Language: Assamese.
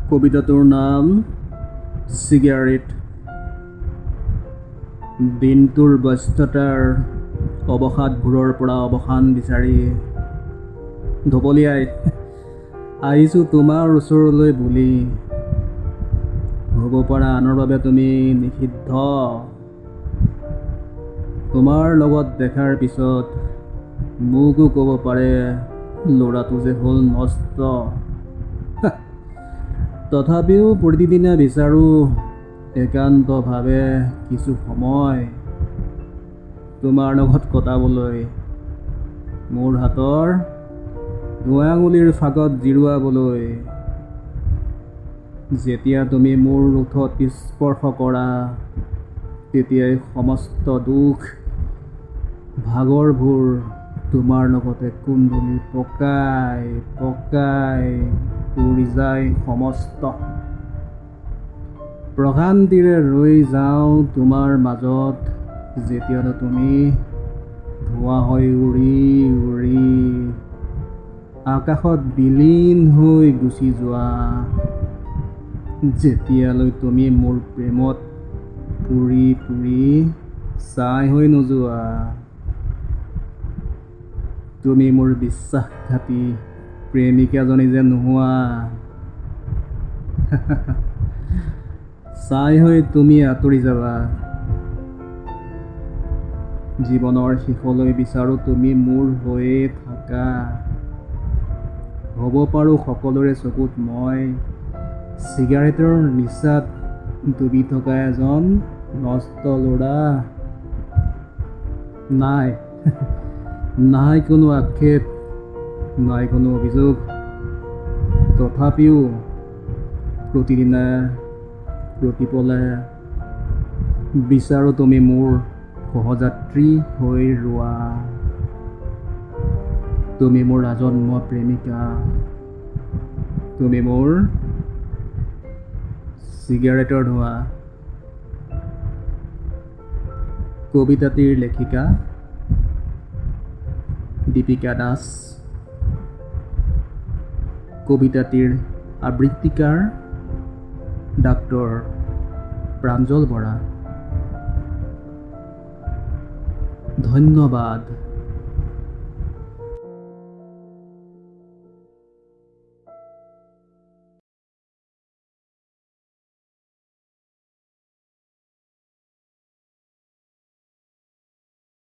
কবিতাটোৰ নাম চিগাৰেট। দিনটোৰ ব্যস্ততাৰ অৱসাদবোৰৰ পৰা অৱসান বিচাৰি ঢপলিয়াই আহিছোঁ তোমাৰ ওচৰলৈ বুলি। হ'ব পৰা আনৰ বাবে তুমি নিষিদ্ধ। তোমাৰ লগত দেখাৰ পিছত মোকো ক'ব পাৰে ল'ৰাটো যে হ'ল নষ্ট। তথাপিও প্ৰতিদিনে বিচাৰোঁ একান্তভাৱে কিছু সময় তোমাৰ লগত কটাবলৈ, মোৰ হাতৰ দুৱাঙুলিৰ ফাকত জিৰোৱাবলৈ। যেতিয়া তুমি মোৰ ওঠত স্পৰ্শ কৰা তেতিয়াই সমস্ত দুখ ভাগৰবোৰ তোমাৰ লগতে কুণ্ডলী পকাই পকাই উৰি যায় সমস্ত। প্ৰশান্তিৰে ৰৈ যাওঁ তোমাৰ মাজত যেতিয়ালৈ তুমি ধোঁৱা হৈ উৰি উৰি আকাশত বিলীন হৈ গুচি যোৱা। যেতিয়ালৈ তুমি মোৰ প্ৰেমত পুৰি পুৰি ছাই হৈ নোযোৱা। তুমি মোৰ বিশ্বাসঘাতী প্ৰেমিকাজনী যে নোহোৱা। ছাই হৈ তুমি আঁতৰি যাবা। জীৱনৰ শেষলৈ বিচাৰোঁ তুমি মোৰ হৈয়ে থাকা। হ'ব পাৰোঁ সকলোৰে চকুত মই চিগাৰেটৰ নিচাত ডুবি থকা এজন নষ্ট ল'ৰা। নাই নাই কোনো আক্ষেপ, নাই কোনো অভিযোগ। তথাপিও প্ৰতিদিনে প্ৰতিপলে বিচাৰোঁ তুমি মোৰ সহযাত্ৰী হৈ ৰোৱা। তুমি মোৰ আজন্ম প্ৰেমিকা, তুমি মোৰ চিগাৰেটৰ ধোঁৱা। কবিতাটিৰ লেখিকা দীপিকা দাস। কবিতাটিৰ আবৃত্তিকাৰ ডাক্তৰ প্ৰাঞ্জল বৰা। ধন্যবাদ।